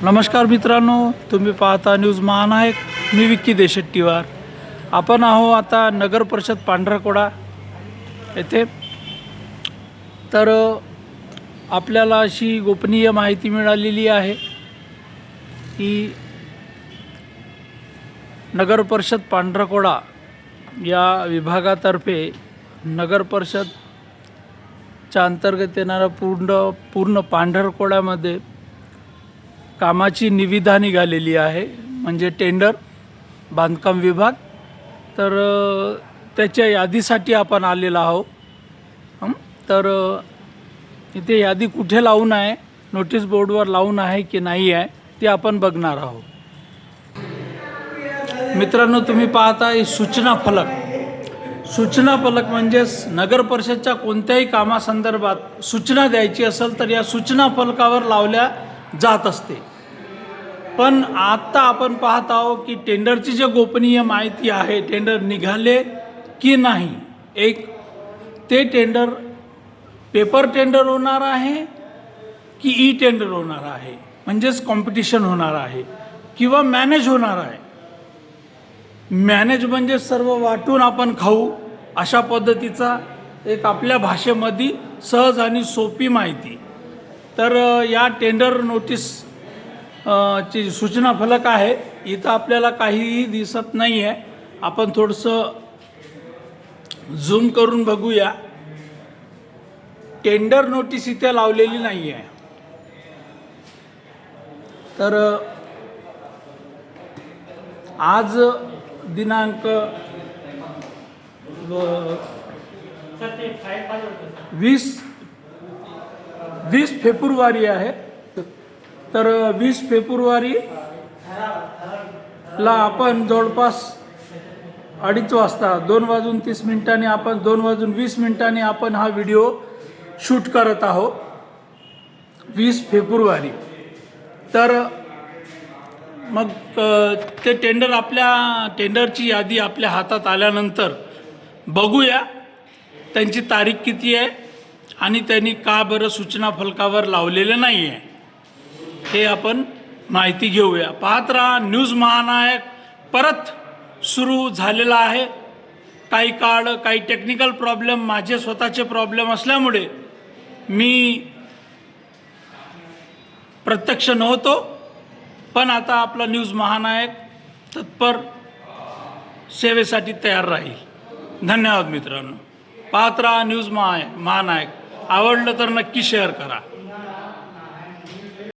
नमस्कार मित्रांनो, तुम्ही पाहता न्यूज महानायक. मी विक्की देशेट्टीवार. आपण आहो आता नगर परिषद पांढरकवडा येथे. तर आपल्याला अशी गोपनीय माहिती मिळालेली आहे की नगर परिषद पांढरकवडा या विभागातर्फे नगर परिषदच्या अंतर्गत येणाऱ्या पूर्ण पांढरकवड्यामध्ये कामाची निविदा निघालेली आहे, म्हणजे टेंडर बांधकाम विभाग. तर त्याच्या यादीसाठी आपण आलेलो आहोत. तर इथे यादी कुठे लावून आहे, नोटीस बोर्डवर लावून आहे की नाही आहे ते आपण बघणार आहोत. मित्रांनो, तुम्ही पाहता सूचना फलक म्हणजेच नगर परिषदच्या कोणत्याही कामासंदर्भात सूचना द्यायची असेल तर या सूचना फलकावर लावल्या जात असते. पण आता आपण पाहत आहोत की टेंडरची जी गोपनीय माहिती आहे, टेंडर निघाले की नाही, ते टेंडर पेपर टेंडर होणार आहे की ई टेंडर होणार आहे, म्हणजेच कॉम्पिटिशन होणार आहे किंवा मॅनेज होणार आहे. मॅनेज म्हणजे सर्व वाटून आपण खाऊ अशा पद्धतीचा एक आपल्या भाषेमध्ये सहज आणि सोपी माहिती. तर या टेंडर नोटीस ची सूचना फलक आहे. इथं आपल्याला काहीही दिसत नाही आहे. आपण थोडंसं झूम करून बघूया. टेंडर नोटीस इथे लावलेली नाही आहे. तर आज दिनांक 20 फेब्रुवारी आहे. तर 20 फेब्रुवारीला आपण जवळपास 2:30 वाजता 2:30 आपण 2:20 आपण हा व्हिडिओ शूट करत आहोत. 20 फेब्रुवारी. तर मग ते टेंडरची यादी आपल्या हातात आल्यानंतर बघूया त्यांची तारीख किती आहे आणि त्यांनी का बरं सूचना फलकावर लावलेलं नाही आहे, हे आपण माहिती घेऊया. पाहत राहा न्यूज महानायक. परत सुरू झालेला आहे. काही टेक्निकल प्रॉब्लेम, माझे स्वतःचे प्रॉब्लेम असल्यामुळे मी प्रत्यक्ष नव्हतो. पण आता आपला न्यूज महानायक तत्पर सेवेसाठी तयार राहील. धन्यवाद मित्रांनो. पाहत राहा न्यूज महानायक. आवडलं तर नक्की शेअर करा.